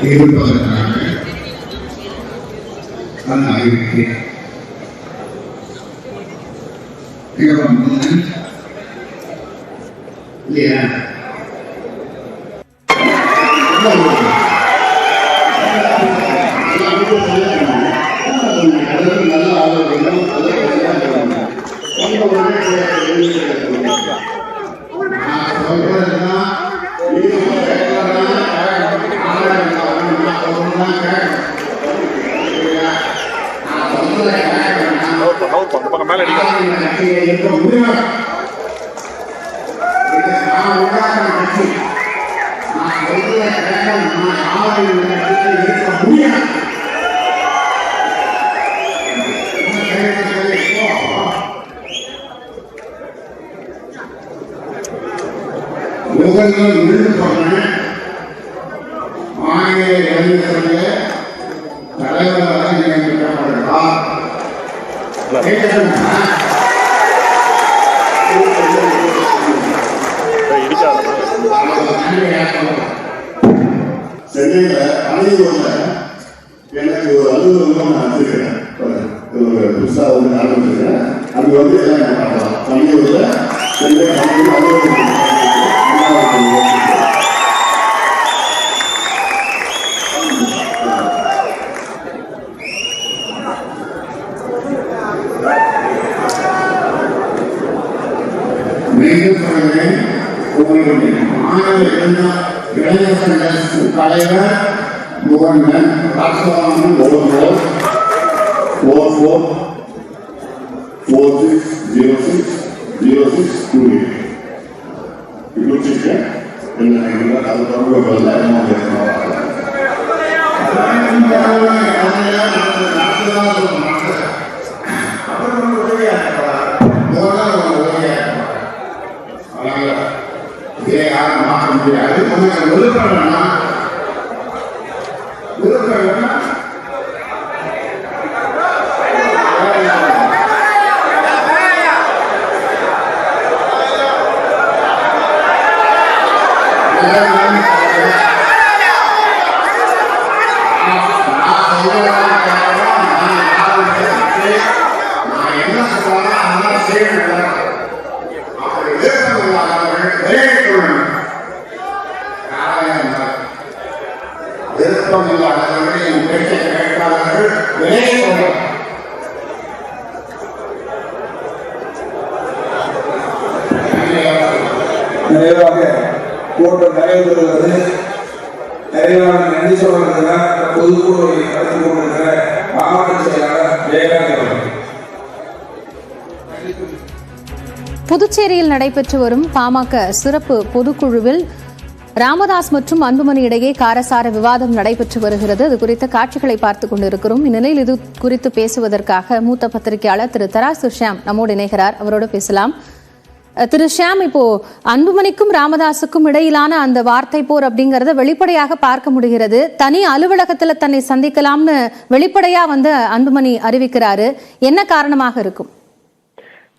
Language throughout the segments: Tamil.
இருப்பதற்காக அந்த அறிவிக்கை இல்லையா? நல்ல ஆரோக்கியம் முகங்கள் விழுந்து போன மாநில இளைஞர்களுடைய தலைவராக நியமிக்கப்படுகிறார். சென்னையில அணியூர்ல எனக்கு ஒரு அலுவலகம் நான் வச்சிருக்கிறேன். புதுசா வந்து ஆரம்பிச்சிருக்கேன். அது வந்து அணியூர்ல சென்னை அலுவலகம் இளைஞர் சங்க தலைவர் முகமன் ராசவாமன் 4446060628 குறிச்சிருக்கேன். அது தொடர்பு மாற்ற முடியாது. விருப்பம்னா நிறைவாக கூட்டம் நடைபெறுகிறது. நிறைவாக நன்றி சொல்வதற்கு பொதுக்குழுவை நடத்தி கொண்டிருக்கிற மாவட்ட செயலாளர் ஜெயகாந்த். புதுச்சேரியில் நடைபெற்று வரும் பாமக சிறப்பு பொதுக்குழுவில் ராமதாஸ் மற்றும் அன்புமணி இடையே காரசார விவாதம் நடைபெற்று வருகிறது. அது குறித்த காட்சிகளை பார்த்துக் கொண்டிருக்கிறோம். இந்நிலையில் இது குறித்து பேசுவதற்காக மூத்த பத்திரிகையாளர் திரு தராசு ஷியாம் நம்மோடு இணைகிறார். அவரோடு பேசலாம். திரு ஷியாம், இப்போ அன்புமணிக்கும் ராமதாஸுக்கும் இடையிலான அந்த வார்த்தை போர் அப்படிங்கறத வெளிப்படையாக பார்க்க முடிகிறது. தனி அலுவலகத்துல தன்னை சந்திக்கலாம்னு வெளிப்படையா வந்து அன்புமணி அறிவிக்கிறாரு. என்ன காரணமாக இருக்கும்?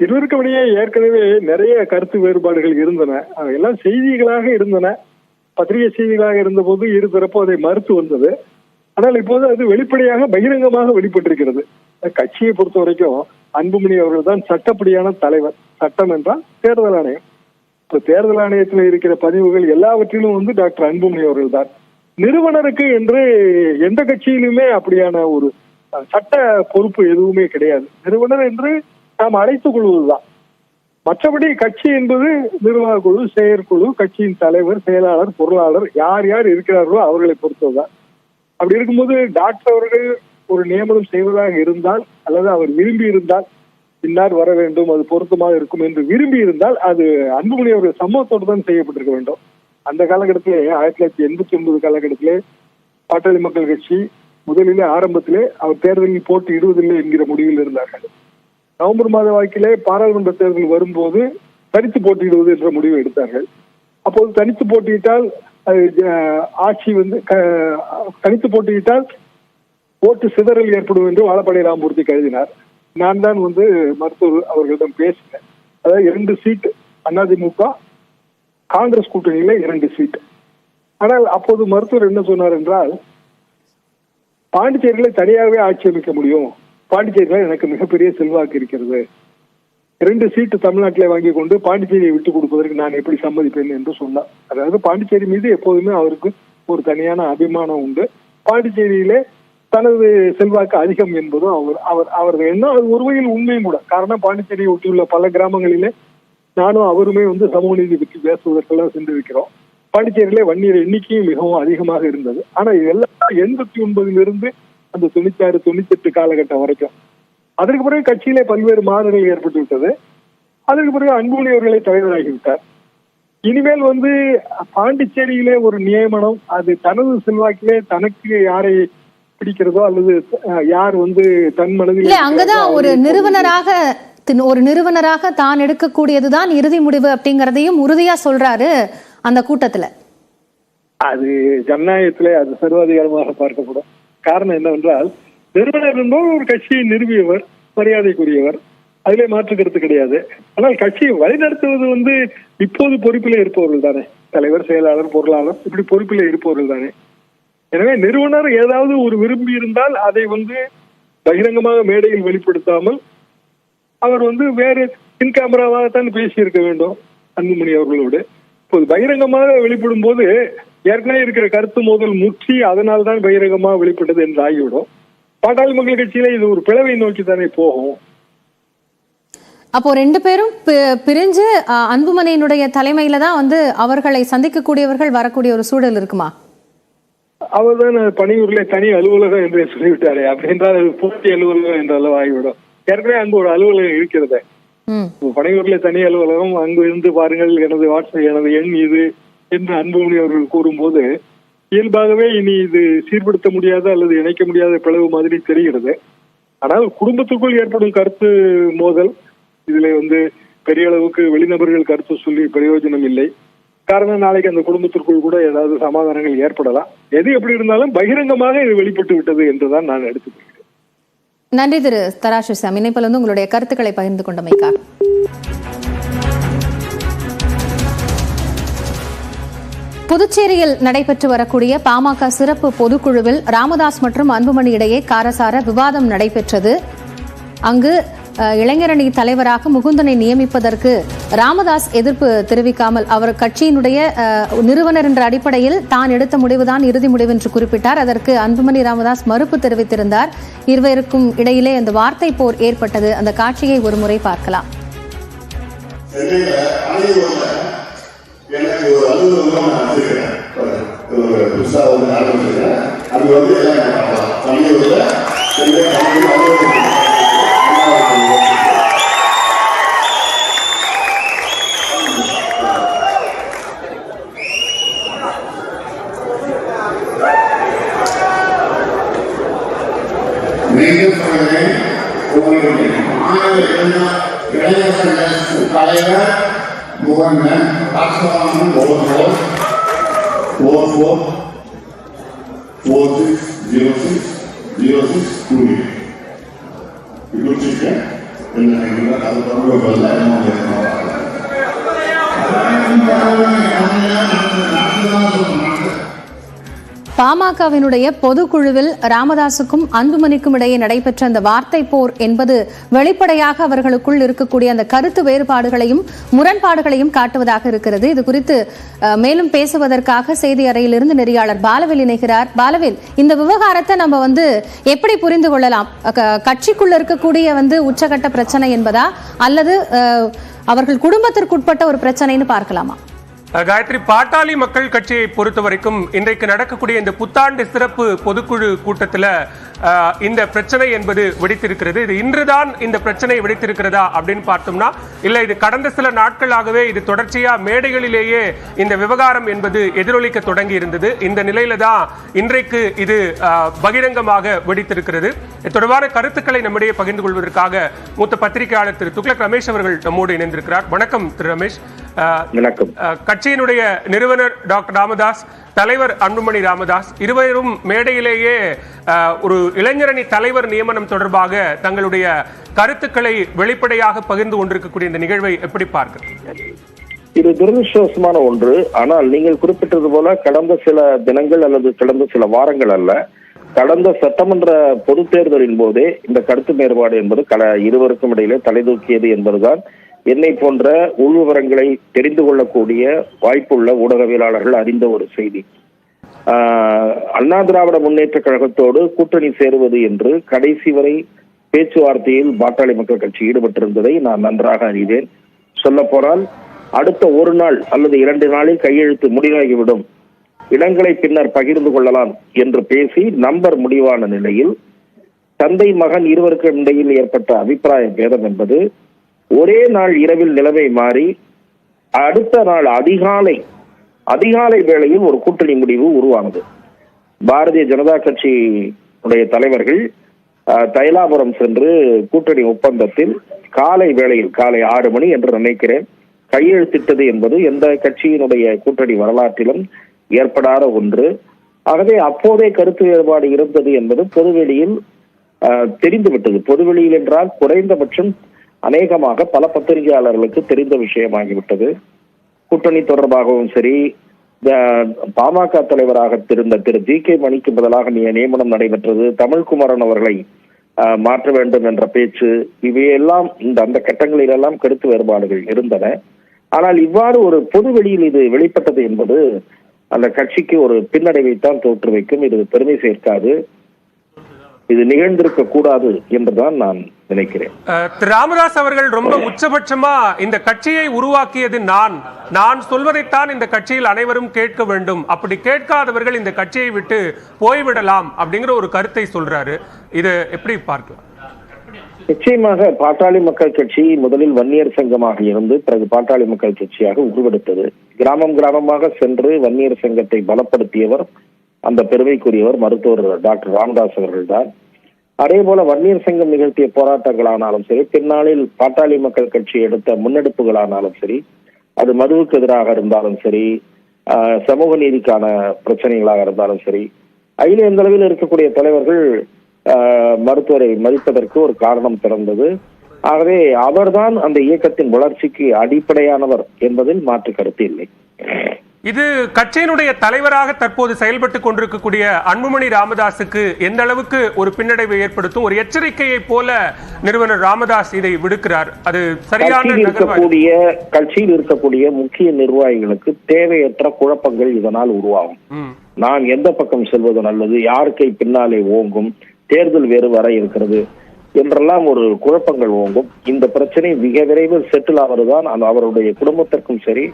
இருவருக்கும் இடையே ஏற்கனவே நிறைய கருத்து வேறுபாடுகள் இருந்தன. எல்லாம் செய்திகளாக இருந்தன. பத்திரிகை செய்திகளாக இருந்த போது இருதரப்பும் அதை மறுத்து வந்தது. ஆனால் இப்போது அது வெளிப்படையாக பகிரங்கமாக வெளிப்பட்டிருக்கிறது. கட்சியை பொறுத்த வரைக்கும் அன்புமணி அவர்கள் தான் சட்டப்படியான தலைவர். சட்டம் என்றால் தேர்தல் ஆணையம். இப்ப தேர்தல் ஆணையத்தில் இருக்கிற பதிவுகள் எல்லாவற்றிலும் வந்து டாக்டர் அன்புமணி அவர்கள் தான். நிறுவனருக்கு என்று எந்த கட்சியிலுமே அப்படியான ஒரு சட்ட பொறுப்பு எதுவுமே கிடையாது. நிறுவனர் என்று நாம் அழைத்துக் கொள்வதுதான். மற்றபடி கட்சி என்பது நிர்வாக குழு, செயற்குழு, கட்சியின் தலைவர், செயலாளர், பொருளாளர், யார் யார் இருக்கிறார்களோ அவர்களை பொறுத்ததுதான். அப்படி இருக்கும்போது டாக்டர் அவர்கள் ஒரு நியமனம் செய்வதாக இருந்தால் அல்லது அவர் விரும்பி இருந்தால் இன்னார் வர வேண்டும், அது பொருத்தமாக இருக்கும் என்று விரும்பி இருந்தால் அது அன்புமணி அவர்கள் சம்மதத்தோடு தான் செய்யப்பட்டிருக்க வேண்டும். அந்த காலகட்டத்திலே 1989 காலகட்டத்திலே பாட்டாளி மக்கள் கட்சி முதலிலே ஆரம்பத்திலே அவர் தேர்தலில் போட்டியிடுவதில்லை என்கிற முடிவில் இருந்தார்கள். நவம்பர் மாத வாக்கிலே பாராளுமன்ற தேர்தல் வரும்போது தனித்து போட்டியிடுவது என்ற முடிவை எடுத்தார்கள். அப்போது தனித்து போட்டியிட்டால் ஆட்சி வந்து தனித்து போட்டியிட்டால் ஓட்டு சிதறல் ஏற்படும் என்று வாழப்பாடி ராமமூர்த்தி கருதினார். நான் தான் வந்து மருத்துவர் அவர்களிடம் பேசினேன். அதாவது 2 சீட் அதிமுக காங்கிரஸ் கூட்டணியில 2 சீட். ஆனால் அப்போது மருத்துவர் என்ன சொன்னார் என்றால், பாண்டிச்சேரியில தனியாகவே ஆட்சி அமைக்க முடியும், பாண்டிச்சேரியில எனக்கு மிகப்பெரிய செல்வாக்கு இருக்கிறது, 2 சீட்டு தமிழ்நாட்டிலே வாங்கி கொண்டு பாண்டிச்சேரியை விட்டு கொடுப்பதற்கு நான் எப்படி சம்மதிப்பேன் என்று சொன்னார். அதாவது பாண்டிச்சேரி மீது எப்போதுமே அவருக்கு ஒரு தனியான அபிமானம் உண்டு. பாண்டிச்சேரியிலே தனது செல்வாக்கு அதிகம் என்பதும் அவரது எண்ணம். அது ஒரு வகையில் உண்மையும் கூட. காரணம், பாண்டிச்சேரியை ஒட்டியுள்ள பல கிராமங்களிலே நானும் அவருமே சமூக நீதி பற்றி பேசுவதற்கெல்லாம் சென்றிருக்கிறோம். பாண்டிச்சேரியிலே வன்னியர் எண்ணிக்கையும் மிகவும் அதிகமாக இருந்தது. ஆனா இதெல்லாம் 89 அந்த 96, 98 காலகட்டம் வரைக்கும். அதற்கு பிறகு கட்சியிலே பல்வேறு மாறுதல் ஏற்பட்டு விட்டது. அதற்கு பிறகு அன்புமணி அவர்களை தலைவராகிவிட்டார். இனிமேல் பாண்டிச்சேரியிலே ஒரு நியமனம், அது தனது செல்வாக்கிலே தனக்கு யாரை பிடிக்கிறதோ அல்லது யார் தன் மனதில் அங்கதான் ஒரு நிறுவனராக தான் எடுக்கக்கூடியதுதான் இறுதி முடிவு அப்படிங்கறதையும் உறுதியா சொல்றாரு அந்த கூட்டத்துல. அது ஜனநாயகத்திலே அது சர்வாதிகாரமாக பார்க்கப்படும். காரணம் என்னவென்றால், நிறுவனர் என்பவர் ஒரு கட்சியை நிறுவியவர், மரியாதைக்குரியவர், அதிலே மாற்று கருத்து கிடையாது. ஆனால் கட்சியை வழிநடத்துவது இப்போது பொறுப்பிலே இருப்பவர்கள் தானே, தலைவர், செயலாளர், பொருளாளர், இப்படி பொறுப்பிலே இருப்பவர்கள் தானே. எனவே நிறுவனர் ஏதாவது ஒரு விரும்பி இருந்தால் அதை பகிரங்கமாக மேடையில் வெளிப்படுத்தாமல் அவர் வேறு பின் கேமராவாகத்தான் பேசியிருக்க வேண்டும் அன்புமணி அவர்களோடு. இப்போது பகிரங்கமாக வெளிப்படும் போது ஏற்கனவே இருக்கிற கருத்து மோதல் முற்றி அதனால்தான் பகிரங்கமாக வெளிப்பட்டது என்று ஆகிவிடும். பாட்டாளி மக்கள் கட்சியில இது ஒரு பிளவை நோக்கி தானே போகும். அப்போ 2 பேரும் பிரிஞ்சு அன்புமணியினுடைய தலைமையில தான் அவர்களை சந்திக்கக்கூடியவர்கள் வரக்கூடிய ஒரு சூழல் இருக்குமா? அவர் தான் பணியூர்ல தனி அலுவலகம் என்று சொல்லிவிட்டாரு. அப்படி என்றால் அது போட்டி அலுவலகம் என்றாலும் ஆகிவிடும். ஏற்கனவே அங்கு ஒரு அலுவலகம் இருக்கிறது. பணியூர்ல தனி அலுவலகம், அங்கு இருந்து பாருங்கள், எனது வாட்ஸ்அப், எனது எண் இது என்று அன்புமணி அவர்கள் கூறும்போது இயல்பாகவே இனி இது சீர்படுத்த முடியாத அல்லது இணைக்க முடியாத பிளவு மாதிரி தெரிகிறது. ஆனால் குடும்பத்துக்குள் ஏற்படும் கருத்து மோதல் இதுல பெரிய அளவுக்கு வெளிநபர்கள் கருத்து சொல்லி பிரயோஜனம் இல்லை. காரணம், நாளைக்கு அந்த குடும்பத்திற்குள் கூட ஏதாவது சமாதானங்கள் ஏற்படலாம். எது எப்படி இருந்தாலும் பகிரங்கமாக இது வெளிப்பட்டு விட்டது என்றுதான் நான் எடுத்துக்கொள்கிறேன். நன்றி திரு தராசு சாம், இணைப்பில் உங்களுடைய கருத்துக்களை பகிர்ந்து கொண்டமைக்காக. புதுச்சேரியில் நடைபெற்று வரக்கூடிய பாமக சிறப்பு பொதுக்குழுவில் ராமதாஸ் மற்றும் அன்புமணி இடையே காரசார விவாதம் நடைபெற்றது. அங்கு இளைஞரணி தலைவராக முகுந்தனை நியமிப்பதற்கு ராமதாஸ் எதிர்ப்பு தெரிவிக்காமல் அவர் கட்சியினுடைய நிறுவனர் என்ற அடிப்படையில் தான் எடுத்த முடிவுதான் இறுதி முடிவு என்று குறிப்பிட்டார். அதற்கு அன்புமணி ராமதாஸ் மறுப்பு தெரிவித்திருந்தார். இருவருக்கும் இடையிலே அந்த வார்த்தை போர் ஏற்பட்டது. அந்த காட்சியை ஒருமுறை பார்க்கலாம். தலைவர் முகமன் 460606 பாமகவினுடைய பொதுக்குழுவில் ராமதாசுக்கும் அன்புமணிக்கும் இடையே நடைபெற்ற அந்த வார்த்தை போர் என்பது வெளிப்படையாக அவர்களுக்குள் இருக்கக்கூடிய அந்த கருத்து வேறுபாடுகளையும் முரண்பாடுகளையும் காட்டுவதாக இருக்கிறது. இது குறித்து மேலும் பேசுவதற்காக செய்தி அறையிலிருந்து நெறியாளர் பாலவேல் இணைகிறார். பாலவேல், இந்த விவகாரத்தை நம்ம எப்படி புரிந்து கொள்ளலாம்? கட்சிக்குள்ள இருக்கக்கூடிய உச்சகட்ட பிரச்சனை என்பதா அல்லது அவர்கள் குடும்பத்திற்குட்பட்ட ஒரு பிரச்சனைன்னு பார்க்கலாமா? காயத்ரி, பாட்டாளி மக்கள் கட்சியை பொறுத்த வரைக்கும் இன்றைக்கு நடக்கக்கூடிய இந்த புத்தாண்டு சிறப்பு பொதுக்குழு கூட்டத்தில் இந்த பிரச்சனை என்பது வெடித்திருக்கிறது. இது இன்றுதான் இந்த பிரச்சனை வெடித்திருக்கிறதா அப்படின்னு பார்த்தோம்னா இல்ல, இது கடந்த சில நாட்களாகவே இது தொடர்ச்சியா மேடைகளிலேயே இந்த விவகாரம் என்பது எதிரொலிக்க தொடங்கி இருந்தது. இந்த நிலையில தான் இன்றைக்கு இது பகிரங்கமாக வெடித்திருக்கிறது. இது தொடர்பான கருத்துக்களை நம்மிடையே பகிர்ந்து கொள்வதற்காக மூத்த பத்திரிகையாளர் திரு துக்ளக் ரமேஷ் அவர்கள் நம்மோடு இணைந்திருக்கிறார். வணக்கம் திரு ரமேஷ். கட்சியினுடைய நிறுவனர் டாக்டர் ராமதாஸ், தலைவர் அன்புமணி ராமதாஸ் இருவரும் மேடையிலேயே ஒரு இளைஞரணி தலைவர் நியமனம் தொடர்பாக தங்களுடைய கருத்துக்களை வெளிப்படையாக பகிர்ந்து கொண்டிருக்கக்கூடிய இந்த நிகழ்வை எப்படி பார்க்கிறீங்க? இது துரதிருஷ்டவசமான ஒன்று. ஆனால் நீங்கள் குறிப்பிட்டது போல கடந்த சில தினங்கள் அல்லது கடந்த சில வாரங்கள் அல்ல, கடந்த சட்டமன்ற பொது தேர்தலின் போதே இந்த கருத்து வேறுபாடு என்பது இருவருக்கும் இடையிலே தலைதூக்கியது என்பதுதான் என்னை போன்ற உள் விவரங்களை தெரிந்து கொள்ளக்கூடிய வாய்ப்புள்ள ஊடகவியலாளர்கள் அறிந்த ஒரு செய்தி. அண்ணா திராவிட முன்னேற்ற கழகத்தோடு கூட்டணி சேருவது என்று கடைசி வரை பேச்சுவார்த்தையில் பாட்டாளி மக்கள் கட்சி ஈடுபட்டிருந்ததை நான் நன்றாக அறிவேன். சொல்ல போனால் அடுத்த ஒரு நாள் அல்லது 2 நாளில் கையெழுத்து முடிவாகிவிடும், இடங்களை பின்னர் பகிர்ந்து கொள்ளலாம் என்று பேசி நம்பர் முடிவான நிலையில் தந்தை மகன் இருவருக்கும் இடையில் ஏற்பட்ட அபிப்பிராய பேதம் என்பது ஒரே நாள் இரவில் நிலைமை மாறி அடுத்த நாள் அதிகாலை வேளையில் ஒரு கூட்டணி முடிவு உருவானது. பாரதிய ஜனதா கட்சியுடைய தலைவர்கள் தைலாபுரம் சென்று கூட்டணி ஒப்பந்தத்தில் காலை வேளையில் காலை 6 மணி என்று நினைக்கிறேன் கையெழுத்திட்டது என்பது எந்த கட்சியினுடைய கூட்டணி வரலாற்றிலும் ஏற்படாத ஒன்று. ஆகவே அப்போதே கருத்து வேறுபாடு இருந்தது என்பது பொதுவெளியில் தெரிந்துவிட்டது. பொதுவெளியில் என்றால் குறைந்தபட்சம் அநேகமாக பல பத்திரிகையாளர்களுக்கு தெரிந்த விஷயமாகிவிட்டது. கூட்டணி தொடர்பாகவும் சரி, பாமக தலைவராக இருந்த திரு ஜி.கே. மணிக்கு பதிலாக நியமனம் நடைபெற்றது, தமிழ்குமரன் அவர்களை மாற்ற வேண்டும் என்ற பேச்சு, இவையெல்லாம் அந்த கட்டங்களிலெல்லாம் கருத்து வேறுபாடுகள் இருந்தன. ஆனால் இவ்வாறு ஒரு பொது வெளியில் இது வெளிப்பட்டது என்பது அந்த கட்சிக்கு ஒரு பின்னடைவைத்தான் தோற்று வைக்கும். இது பெருமை சேர்க்காது, இது நிகழ்ந்திருக்க கூடாது என்றுதான் நான் நினைக்கிறேன். திரு ராமதாஸ் அவர்கள் ரொம்ப உச்சபட்சமா இந்த கட்சியை உருவாக்கியது நான் சொல்வதைத்தான் இந்த கட்சியில் அனைவரும் கேட்க வேண்டும், அப்படி கேட்காதவர்கள் இந்த கட்சியை விட்டு போய்விடலாம் அப்படிங்கிற ஒரு கருத்தை சொல்றாரு. இது எப்படி பார்க்கலாம்? நிச்சயமாக பாட்டாளி மக்கள் கட்சி முதலில் வன்னியர் சங்கமாக இருந்து பிறகு பாட்டாளி மக்கள் கட்சியாக உருவெடுத்தது. கிராமமாக சென்று வன்னியர் சங்கத்தை பலப்படுத்தியவர், அந்த பெருமைக்குரியவர் மருத்துவர் டாக்டர் ராமதாஸ் அவர்கள் தான். அதே போல வன்னியர் சங்கம் நிகழ்த்திய போராட்டங்களானாலும் சரி, பின்னாளில் பாட்டாளி மக்கள் கட்சி எடுத்த முன்னெடுப்புகளானாலும் சரி, அது மதுவுக்கு எதிராக இருந்தாலும் சரி, சமூக நீதிக்கான பிரச்சனைகளாக இருந்தாலும் சரி, அகில எந்த அளவில் இருக்கக்கூடிய தலைவர்கள் மருத்துவரை மதிப்பதற்கு ஒரு காரணம் பிறந்தது. ஆகவே அவர்தான் அந்த இயக்கத்தின் வளர்ச்சிக்கு அடிப்படையானவர் என்பதில் மாற்று கருத்து இல்லை. இது கட்சியினுடைய தலைவராக தற்போது செயல்பட்டுக் கொண்டிருக்கக்கூடிய அன்புமணி ராமதாஸுக்கு எந்த அளவுக்கு ஒரு பின்னடைவை ஏற்படுத்தும்? ஒரு எச்சரிக்கையை போல நிறுவனர் ராமதாஸ் இதை விடுக்கிறார். அது சரியான கட்சியில் இருக்கக்கூடிய முக்கிய நிர்வாகிகளுக்கு தேவையற்ற குழப்பங்கள் இதனால் உருவாகும். நான் எந்த பக்கம் செல்வது நல்லது, யாருக்கை பின்னாலே ஓங்கும், தேர்தல் வேறு வர இருக்கிறது என்றெல்லாம் ஒரு குழப்பங்கள் ஓங்கும். இந்த பிரச்சனை மிக விரைவில் செட்டில் ஆவதுதான் அவருடைய குடும்பத்திற்கும் சரி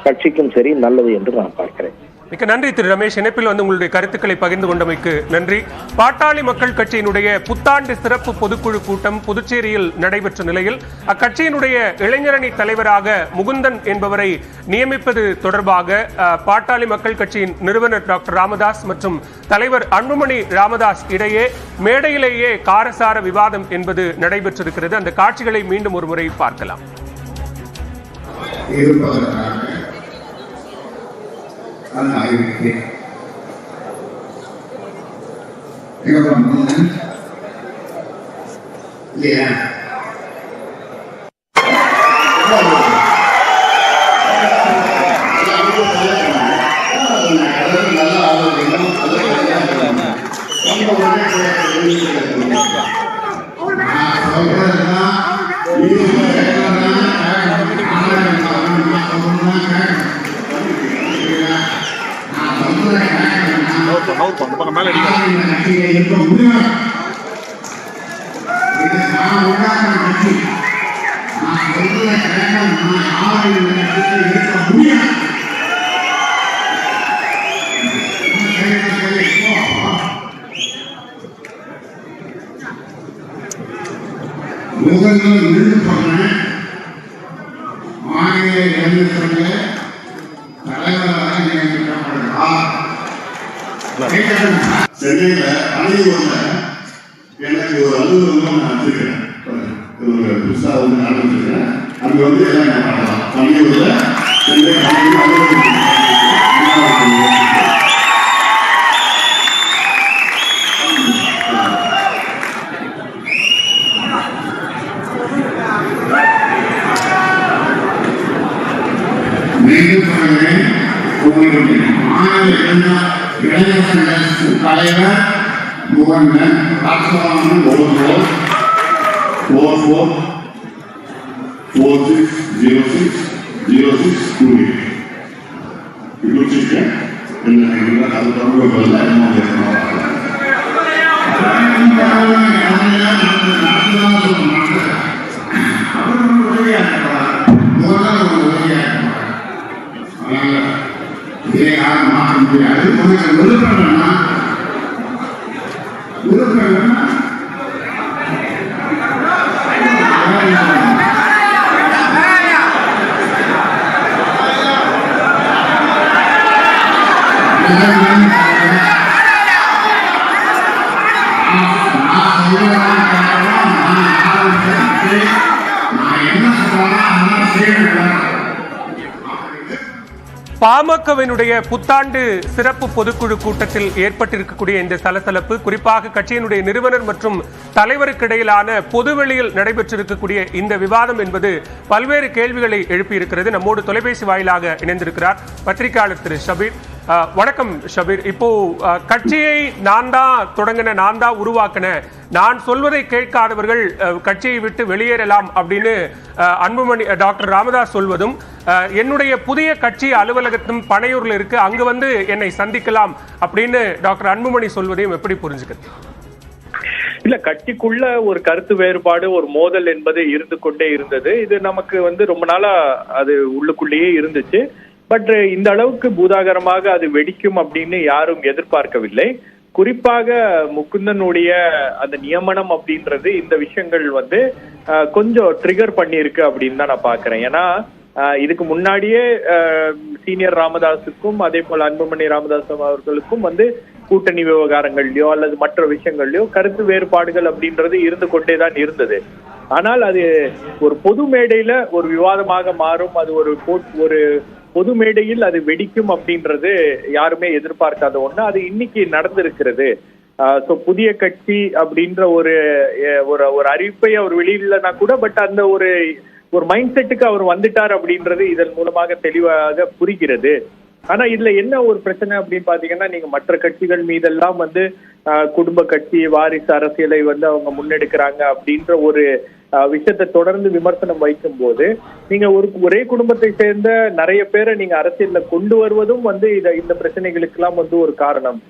கட்சிக்கும் சரி நல்லது என்று நான் பார்க்கிறேன். மிக்க நன்றி திரு ரமேஷ். இணைப்பில் வந்து உங்களுடைய கருத்துக்களை பகிர்ந்து கொண்டமைக்கு நன்றி. பாட்டாளி மக்கள் கட்சியினுடைய புத்தாண்டு சிறப்பு பொதுக்குழு கூட்டம் புதுச்சேரியில் நடைபெற்ற நிலையில் அக்கட்சியினுடைய இளைஞரணி தலைவராக முகுந்தன் என்பவரை நியமிப்பது தொடர்பாக பாட்டாளி மக்கள் கட்சியின் நிறுவனர் டாக்டர் ராமதாஸ் மற்றும் தலைவர் அன்புமணி ராமதாஸ் இடையே மேடையிலேயே காரசார விவாதம் என்பது நடைபெற்றிருக்கிறது. அந்த காட்சிகளை மீண்டும் ஒரு முறை பார்க்கலாம். சென்னையில அனைவருல எனக்கு ஒரு அலுவலகம் நான் வச்சிருக்கேன், புதுசா வந்து ஆரம்பிச்சிருக்கேன். அங்க வந்து எல்லாம் என்ன பண்ணலாம், அனைவருல சென்னை அலுவலகம் தலைவர் அது தொடர்பு இதை யாரும் மாற்ற முடியாது. உனக்கு விருப்பம்னா பாமகவினுடைய புத்தாண்டு சிறப்பு பொதுக்குழு கூட்டத்தில் ஏற்பட்டிருக்கக்கூடிய இந்த சலசலப்பு, குறிப்பாக கட்சியினுடைய நிறுவனர் மற்றும் தலைவருக்கு இடையிலான பொதுவெளியில் நடைபெற்றிருக்கக்கூடிய இந்த விவாதம் என்பது பல்வேறு கேள்விகளை எழுப்பியிருக்கிறது. நம்மோடு தொலைபேசி வாயிலாக இணைந்திருக்கிறார் பத்திரிகையாளர் திரு ஷபீர். வணக்கம் ஷபீர். இப்போ கட்சியை நான் தான் தொடங்கின, நான் தான் உருவாக்கின, நான் சொல்வதை கேட்காதவர்கள் கட்சியை விட்டு வெளியேறலாம் அப்படின்னு அன்புமணி டாக்டர் ராமதாஸ் சொல்வதும், என்னுடைய புதிய கட்சி அலுவலகத்தும் பனையூர்ல இருக்கு, அங்கு வந்து என்னை சந்திக்கலாம் அப்படின்னு டாக்டர் அன்புமணி சொல்வதையும் எப்படி புரிஞ்சுக்கிறது? இல்ல, கட்சிக்குள்ள ஒரு கருத்து வேறுபாடு, ஒரு மோதல் என்பது இருந்து கொண்டே இருந்தது. இது நமக்கு ரொம்ப நாளா அது உள்ளுக்குள்ளேயே இருந்துச்சு. பட் இந்த அளவுக்கு பூதாகரமாக அது வெடிக்கும் அப்படின்னு யாரும் எதிர்பார்க்கவில்லை. குறிப்பாக முகுந்தனுடைய அந்த நியமனம் அப்படின்றது இந்த விஷயங்கள் கொஞ்சம் ட்ரிகர் பண்ணியிருக்கு அப்படின்னு தான் நான் பாக்குறேன். ஏன்னா இதுக்கு முன்னாடியே சீனியர் ராமதாஸுக்கும் அதே போல அன்புமணி ராமதாஸ் அவர்களுக்கும் கூட்டணி விவகாரங்கள்லயோ அல்லது மற்ற விஷயங்கள்லயோ கருத்து வேறுபாடுகள் அப்படின்றது இருந்து கொண்டேதான் இருந்தது. ஆனால் அது ஒரு பொது மேடையில ஒரு விவாதமாக மாறும், அது ஒரு பொது மேடையில் அது வெடிக்கும் அப்படின்றது யாருமே எதிர்பார்க்காத ஒண்ணு. அது இன்னைக்கு நடந்திருக்கிறது. புதிய கட்சி அப்படின்ற ஒரு அறிவிப்பை அவர் வெளியிடலனா கூட, பட் அந்த ஒரு மைண்ட் செட்டுக்கு அவர் வந்துட்டார் அப்படின்றது இதன் மூலமாக தெளிவாக புரிகிறது. ஆனா இதுல என்ன ஒரு பிரச்சனை அப்படின்னு பாத்தீங்கன்னா, நீங்க மற்ற கட்சிகள் மீதெல்லாம் குடும்ப கட்சி வாரிசு அரசியலை அவங்க முன்னெடுக்கிறாங்க அப்படின்ற ஒரு விஷயத்தை தொடர்ந்து விமர்சனம் வைக்கும் போது, நீங்க ஒரே குடும்பத்தை சேர்ந்த நிறைய பேரை நீங்க அரசியல்ல கொண்டு வருவதும் இந்த பிரச்சனைகளுக்கு எல்லாம் ஒரு காரணம்.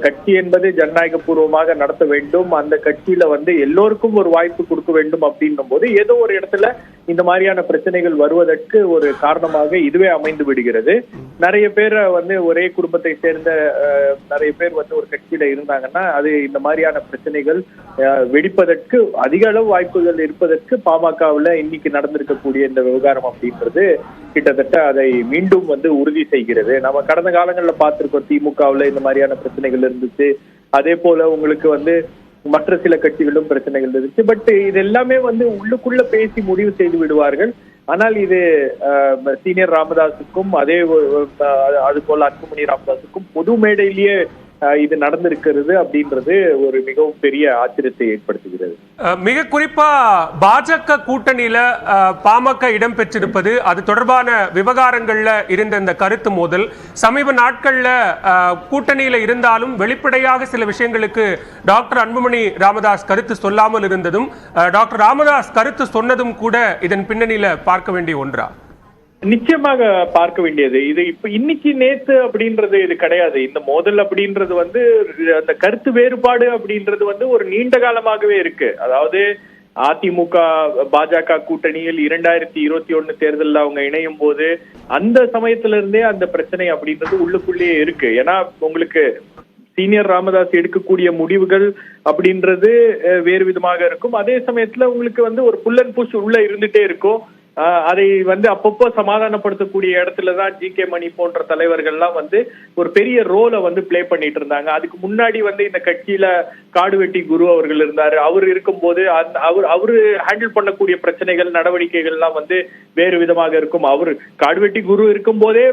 கட்சி என்பது ஜனநாயக பூர்வமாக நடத்த வேண்டும், அந்த கட்சியில எல்லோருக்கும் ஒரு வாய்ப்பு கொடுக்க வேண்டும் அப்படின்னும் போது ஏதோ ஒரு இடத்துல இந்த மாதிரியான பிரச்சனைகள் வருவதற்கு ஒரு காரணமாக இதுவே அமைந்து விடுகிறது. நிறைய பேரை ஒரே குடும்பத்தை சேர்ந்த நிறைய பேர் ஒரு கட்சியில இருந்தாங்கன்னா அது இந்த மாதிரியான பிரச்சனைகள் வெடிப்பதற்கு அதிக அளவு வாய்ப்புகள் இருப்பதற்கு பாமகவுல இன்னைக்கு நடந்திருக்கக்கூடிய இந்த விவகாரம் அப்படின்றது கிட்டத்தட்ட அதை மீண்டும் உறுதி செய்கிறது. நம்ம கடந்த காலங்களில் பார்த்திருக்கோம், திமுகவுல இந்த மாதிரியான பிரச்சனைகள் இருந்துச்சு. அதே போல உங்களுக்கு மற்ற சில கட்சிகளும் பிரச்சனைகள் இருந்துச்சு. பட் இது எல்லாமே உள்ளுக்குள்ள பேசி முடிவு செய்து விடுவார்கள். ஆனால் இது சீனியர் ராமதாஸுக்கும் அது போல அன்புமணி ராமதாஸுக்கும் பொது மேடையிலேயே இது நடந்திருக்கிறது அப்படின்றது ஒரு மிகவும் பெரிய ஆச்சரியத்தை ஏற்படுத்துகிறது. மிக குறிப்பா பாஜக கூட்டணியில பாமக இடம் பெற்றிருப்பது, அது தொடர்பான விவகாரங்கள்ல இருந்த இந்த கருத்து மோதல் சமீப நாட்கள்ல கூட்டணியில இருந்தாலும் வெளிப்படையாக சில விஷயங்களுக்கு டாக்டர் அன்புமணி ராமதாஸ் கருத்து சொல்லாமல் இருந்ததும், டாக்டர் ராமதாஸ் கருத்து சொன்னதும் கூட இதன் பின்னணியில பார்க்க வேண்டிய ஒன்றா? நிச்சயமாக பார்க்க வேண்டியது. இது இப்ப இன்னைக்கு நேத்து அப்படின்றது இது கிடையாது. இந்த மோதல் அப்படின்றது அந்த கருத்து வேறுபாடு அப்படின்றது ஒரு நீண்ட காலமாகவே இருக்கு. அதாவது அதிமுக பாஜக கூட்டணியில் 2021 தேர்தலில் அவங்க இணையும் போது அந்த சமயத்துல இருந்தே அந்த பிரச்சனை அப்படின்றது உள்ளுக்குள்ளேயே இருக்கு. ஏன்னா உங்களுக்கு சீனியர் ராமதாஸ் எடுக்கக்கூடிய முடிவுகள் அப்படின்றது வேறு விதமாக இருக்கும். அதே சமயத்துல உங்களுக்கு ஒரு புல் அண்ட் புஷ் உள்ள இருந்துட்டே இருக்கும். அதை அப்பப்போ சமாதானப்படுத்தக்கூடிய இடத்துலதான் ஜி கே மணி போன்ற தலைவர்கள்லாம் ஒரு பெரிய ரோலை பிளே பண்ணிட்டு இருந்தாங்க. அதுக்கு முன்னாடி இந்த கட்சியில காடுவெட்டி குரு அவர்கள் இருந்தாரு. அவர் இருக்கும்போது அவரு ஹேண்டில் பண்ணக்கூடிய பிரச்சனைகள் நடவடிக்கைகள் எல்லாம் வேறு விதமாக இருக்கும். அவரு காடுவெட்டி குரு இருக்கும் போதே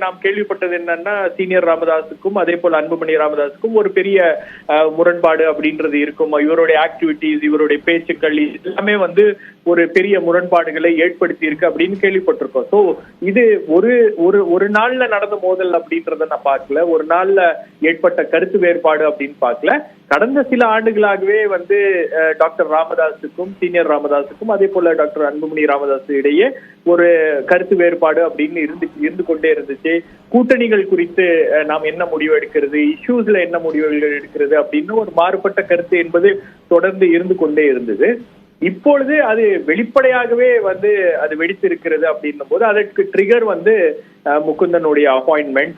நாம் கேள்விப்பட்டது என்னன்னா, சீனியர் ராமதாஸுக்கும் அதே போல அன்புமணி ராமதாஸுக்கும் ஒரு பெரிய முரண்பாடு அப்படின்றது இருக்கும். இவருடைய ஆக்டிவிட்டிஸ், இவருடைய பேச்சுக்கள் எல்லாமே ஒரு பெரிய முரண்பாடுகளை ஏற்படுத்தி இருக்கு அப்படின்னு கேள்விப்பட்டிருக்கோம். சோ இது ஒரு ஒரு ஒரு நாள்ல நடந்த மோதல் அப்படின்றத நான் பார்க்கல, ஒரு நாள்ல ஏற்பட்ட கருத்து வேறுபாடு அப்படின்னு பார்க்கல. கடந்த சில ஆண்டுகளாகவே வந்து டாக்டர் ராமதாஸுக்கும் சீனியர் ராமதாஸுக்கும் அதே போல டாக்டர் அன்புமணி ராமதாஸ் இடையே ஒரு கருத்து வேறுபாடு அப்படின்னு இருந்து கொண்டே இருந்துச்சு. கூட்டணிகள் குறித்து நாம் என்ன முடிவு எடுக்கிறது, இஷ்யூஸ்ல என்ன முடிவுகள் எடுக்கிறது அப்படின்னு ஒரு மாறுபட்ட கருத்து என்பது தொடர்ந்து இருந்து கொண்டே இருந்தது. இப்பொழுது அது வெளிப்படையாகவே வந்து அது வெடித்திருக்கிறது அப்படின்னும் போது அதற்கு ட்ரிகர் வந்து முகுந்தனுடைய அப்பாயின்மெண்ட்.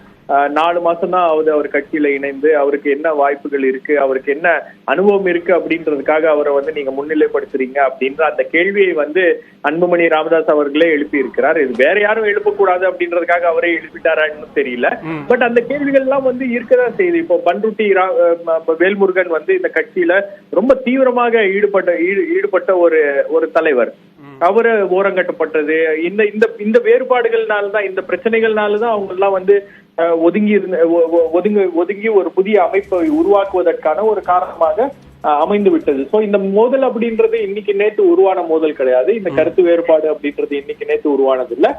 4 மாசம் தான் அவர் கட்சியில இணைந்து அவருக்கு என்ன வாய்ப்புகள் இருக்கு, அவருக்கு என்ன அனுபவம் இருக்கு அப்படின்றதுக்காக அவரை வந்து நீங்க முன்னிலைப்படுத்துறீங்க அப்படின்ற அந்த கேள்வியை வந்து அன்புமணி ராமதாஸ் அவர்களே எழுப்பி இருக்கிறார். இது வேற யாரும் எழுப்பக்கூடாது அப்படின்றதுக்காக அவரே எழுப்பிட்டாரான்னு தெரியல. பட் அந்த கேள்விகள் எல்லாம் வந்து இருக்கதான் செய்யுது. இப்போ பண்ருட்டி வேல்முருகன் வந்து இந்த கட்சியில ரொம்ப தீவிரமாக ஈடுபட்ட ஒரு தலைவர், அவரு ஓரங்கட்டப்பட்டது இந்த வேறுபாடுகள்னாலதான், இந்த பிரச்சனைகள்னாலதான் அவங்க எல்லாம் வந்து ஒதுங்கி ஒரு புதிய அமைப்பை உருவாக்குவதற்கான ஒரு காரணமாக அமைந்து விட்டது. சோ இந்த மோதல் அப்படின்றது இன்னைக்கு நேற்று உருவான மோதல் கிடையாது. இந்த கருத்து வேறுபாடு அப்படின்றது இன்னைக்கு நேற்று உருவானது இல்ல,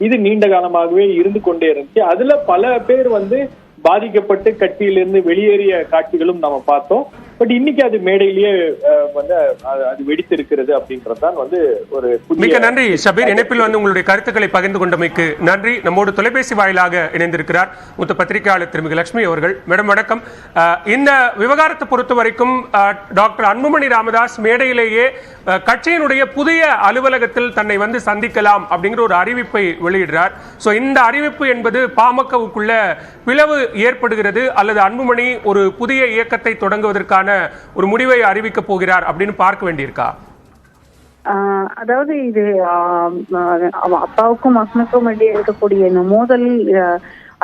இது நீண்ட காலமாகவே இருந்து கொண்டே இருந்துச்சு. அதுல பல பேர் வந்து பாதிக்கப்பட்டு கட்சியிலிருந்து வெளியேறிய காட்சிகளும் நம்ம பார்த்தோம். பட் இன்னைக்கு அது மேடையிலேயே வந்து அது வெடித்திருக்கிறது அப்படின்றதுதான் வந்து ஒரு மிக நன்றி ஷபீர். இணைப்பில் வந்து உங்களுடைய கருத்துக்களை பகிர்ந்து கொண்டமைக்கு நன்றி. நம்மோடு தொலைபேசி வாயிலாக இணைந்திருக்கிறார் மூத்த பத்திரிகையாளர் திருமிகு லட்சுமி அவர்கள். மேடம் வணக்கம். இந்த விவகாரத்தை பொறுத்த வரைக்கும் டாக்டர் அன்புமணி ராமதாஸ் மேடையிலேயே கட்சியினுடைய புதிய அலுவலகத்தில் தன்னை வந்து சந்திக்கலாம் அப்படிங்கிற ஒரு அறிவிப்பை வெளியிடுறார். சோ இந்த அறிவிப்பு என்பது பாமகவுக்குள்ள பிளவு ஏற்படுகிறது அல்லது அன்புமணி ஒரு புதிய இயக்கத்தை தொடங்குவதற்கான ஒரு முடிவை அறிவிக்க போகிறார் அப்படின்னு பார்க்க வேண்டியிருக்கா? அதாவது இது அப்பாவுக்கும் மகனுக்கும் இடையே இருக்கக்கூடிய இந்த மோதல்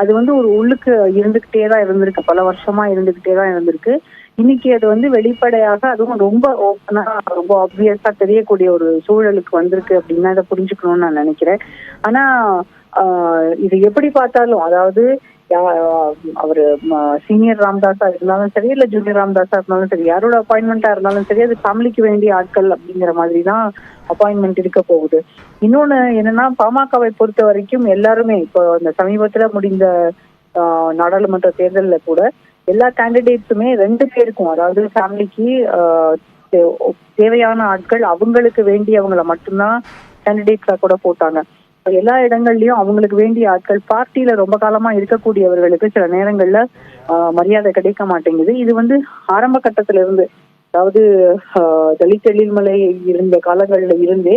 அது வந்து ஒரு உள்ளுக்கு இருந்துகிட்டே தான் இருந்திருக்கு, பல வருஷமா இருந்துகிட்டே தான் இருந்திருக்கு. இன்னைக்கு அது வந்து வெளிப்படையாக, அதுவும் ரொம்ப ஓப்பனா, ரொம்ப ஆப்வியஸா தெரியக்கூடிய ஒரு சூழலுக்கு வந்திருக்கு அப்படின்னா இதை புரிஞ்சுக்கணும்னு நான் நினைக்கிறேன். ஆனா இது எப்படி பார்த்தாலும், அதாவது அவரு சீனியர் ராமதாஸா இருந்தாலும் சரி, இல்ல ஜூனியர் ராமதாஸா இருந்தாலும் சரி, யாரோட அப்பாயின்மெண்டா இருந்தாலும் சரி, அது ஃபேமிலிக்கு வேண்டிய ஆட்கள் அப்படிங்கிற மாதிரி தான் அப்பாயின்மெண்ட் இருக்க போகுது. இன்னொன்னு என்னன்னா, பாமகவை பொறுத்த வரைக்கும் எல்லாருமே இப்போ இந்த சமீபத்துல முடிந்த நாடாளுமன்ற தேர்தல்ல கூட எல்லா கேண்டிடேட்ஸுமே 2 பேருக்கும், அதாவது ஃபேமிலிக்கு தேவையான ஆட்கள், அவங்களுக்கு வேண்டியவங்களை மட்டும்தான் கேண்டிடேட்ஸா கூட போட்டாங்க. எல்லா இடங்கள்லயும் அவங்களுக்கு வேண்டிய ஆட்கள், பார்ட்டியில ரொம்ப காலமா இருக்கக்கூடியவர்களுக்கு சில நேரங்கள்ல மரியாதை கிடைக்க மாட்டேங்குது. இது வந்து ஆரம்ப கட்டத்துல இருந்து, அதாவது தலித் எழில்மலை இருந்த காலங்கள்ல இருந்தே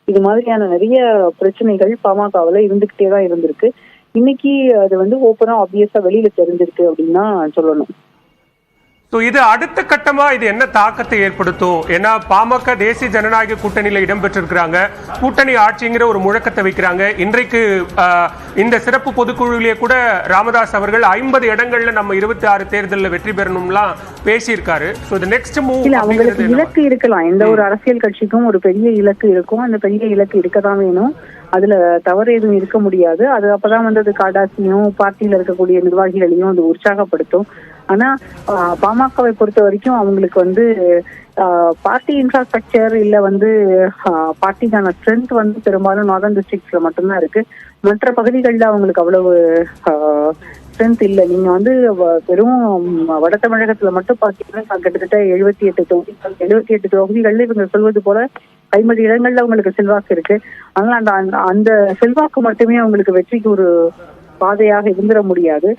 இது மாதிரியான நிறைய பிரச்சனைகள் பாமகவுல இருந்துகிட்டே தான் இருந்திருக்கு. இன்னைக்கு அது வந்து ஓப்பனா ஆப்வியஸா வெளியில தெரிஞ்சிருக்கு அப்படின்னு தான் சொல்லணும். இது அடுத்த கட்டமா இது என்ன தாக்கத்தை ஏற்படுத்தும்? ஏன்னா பாமக தேசிய ஜனநாயக கூட்டணியில இடம்பெற்றிருக்கிறாங்க, கூட்டணி ஆட்சிங்கிற ஒரு முழக்கத்தை வைக்கிறாங்க. இன்றைக்கு இந்த சிறப்பு பொதுக்குழுவிலேயே கூட ராமதாஸ் அவர்கள் 50 இடங்கள்ல நம்ம 26 தேர்தலில் வெற்றி பெறணும்லாம் பேசியிருக்காரு. அவங்களுக்கு இலக்கு இருக்கலாம், எந்த ஒரு அரசியல் கட்சிக்கும் ஒரு பெரிய இலக்கு இருக்கும், அந்த பெரிய இலக்கு இருக்கதான் வேணும், அதுல தவறு எதுவும் இருக்க முடியாது. அது அப்பதான் வந்து அது காடாசியும் பார்ட்டியில இருக்கக்கூடிய நிர்வாகிகளையும் அது உற்சாகப்படுத்தும். ஆனா பாமகவை பொறுத்த வரைக்கும் அவங்களுக்கு வந்து பார்ட்டி இன்ஃப்ராஸ்ட்ரக்சர் இல்ல வந்து பார்ட்டிக்கான ஸ்ட்ரென்த் வந்து பெரும்பாலும் நார்தர்ன் டிஸ்ட்ரிக்ட்ஸ்ல மட்டும்தான் இருக்கு. மற்ற பகுதிகளில் அவங்களுக்கு அவ்வளவு ஸ்ட்ரென்த் இல்லை. நீங்க வந்து வெறும் வட தமிழகத்துல மட்டும் பாத்தீங்கன்னா கிட்டத்தட்ட 78 தொகுதிகள்ல இவங்க சொல்வது போல 50 இடங்கள்ல அவங்களுக்கு செல்வாக்கு இருக்கு. அதனால அந்த செல்வாக்கு மட்டுமே அவங்களுக்கு வெற்றிக்கு ஒரு பாதையாக இருந்துட முடியாது.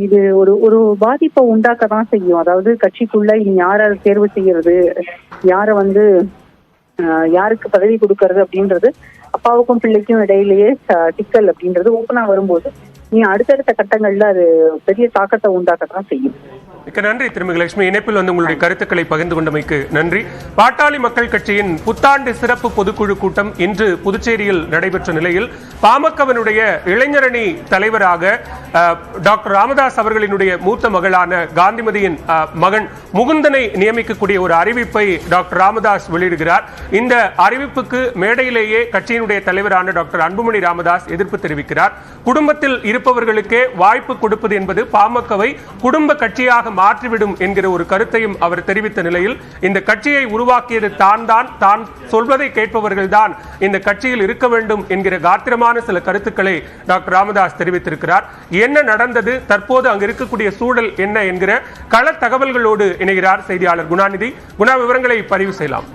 இது ஒரு பாதிப்பை உண்டாக்க தான் செய்யும். அதாவது கட்சிக்குள்ள இனி யாரை தேர்வு செய்யறது, யாரை வந்து யாருக்கு பதவி கொடுக்கறது அப்படின்றது அப்பாவுக்கும் பிள்ளைக்கும் இடையிலேயே சிக்கல் அப்படின்றது ஓப்பனா வரும்போது நீ அடுத்தடுத்த கட்டங்கள்ல அது பெரிய தாக்கத்தை உண்டாக்கத்தான் செய்யும். மிக்க நன்றி திருமிகு லட்சுமி. இணைப்பில் வந்து உங்களுடைய கருத்துக்களை பகிர்ந்து கொண்டமைக்கு நன்றி. பாட்டாளி மக்கள் கட்சியின் புத்தாண்டு சிறப்பு பொதுக்குழு கூட்டம் இன்று புதுச்சேரியில் நடைபெற்ற நிலையில் பாமகவினுடைய இளைஞரணி தலைவராக டாக்டர் ராமதாஸ் அவர்களினுடைய மூத்த மகளான காந்திமதியின் மகன் முகுந்தனை நியமிக்கக்கூடிய ஒரு அறிவிப்பை டாக்டர் ராமதாஸ் வெளியிடுகிறார். இந்த அறிவிப்புக்கு மேடையிலேயே கட்சியினுடைய தலைவரான டாக்டர் அன்புமணி ராமதாஸ் எதிர்ப்பு தெரிவிக்கிறார். குடும்பத்தில் இருப்பவர்களுக்கே வாய்ப்பு கொடுப்பது என்பது பாமகவை குடும்ப கட்சியாக மாற்றிவிடும் என்கிற ஒரு கருத்தையும் அவர் தெரிவித்த நிலையில் இந்த கட்சியை உருவாக்கியது தான் சொல்வதை கேட்பவர்கள் தான் இந்த கட்சியில் இருக்க வேண்டும் என்கிற காத்திரமான சில கருத்துக்களை டாக்டர் ராமதாஸ் தெரிவித்திருக்கிறார். என்ன நடந்தது, தற்போது அங்கு இருக்கக்கூடிய சூழல் என்ன என்கிற கள தகவல்களோடு இணைகிறார் செய்தியாளர் குணாநிதி. குணா, விவரங்களை பதிவு செய்யலாம்.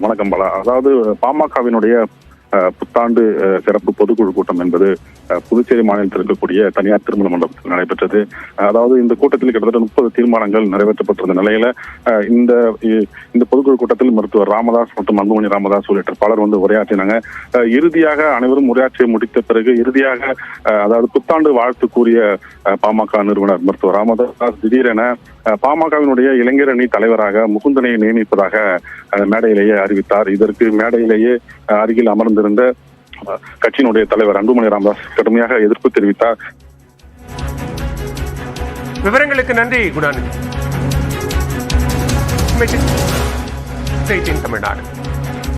வணக்கம் பாலா. அதாவது பாமகவினுடைய புத்தாண்டு சிறப்பு பொதுக்குழு கூட்டம் என்பது புதுச்சேரி மாநிலத்தில் இருக்கக்கூடிய தனியார் திருமண மண்டபத்தில் நடைபெற்றது. அதாவது இந்த கூட்டத்தில் கிட்டத்தட்ட 30 தீர்மானங்கள் நிறைவேற்றப்பட்டிருந்த நிலையில இந்த பொதுக்குழு கூட்டத்தில் மருத்துவர் ராமதாஸ் மற்றும் அன்புமணி ராமதாஸ் உள்ளிட்ட பலர் உரையாற்றினாங்க. இறுதியாக அனைவரும் உரையாற்றி முடித்த பிறகு இறுதியாக அதாவது புத்தாண்டு வாழ்த்து கூறிய பாமக நிறுவனர் மருத்துவர் ராமதாஸ் திடீரென பாமகவினுடைய இளைஞர் அணி தலைவராக முகுந்தனை நியமிப்பதாக மேடையிலேயே அறிவித்தார். இதற்கு மேடையிலேயே அருகில் அமர்ந்திருந்த கட்சியினுடைய தலைவர் அன்புமணி ராமதாஸ் கடுமையாக எதிர்ப்பு தெரிவித்தார். விவரங்களுக்கு நன்றி குணாநிதி. தமிழ்நாடு.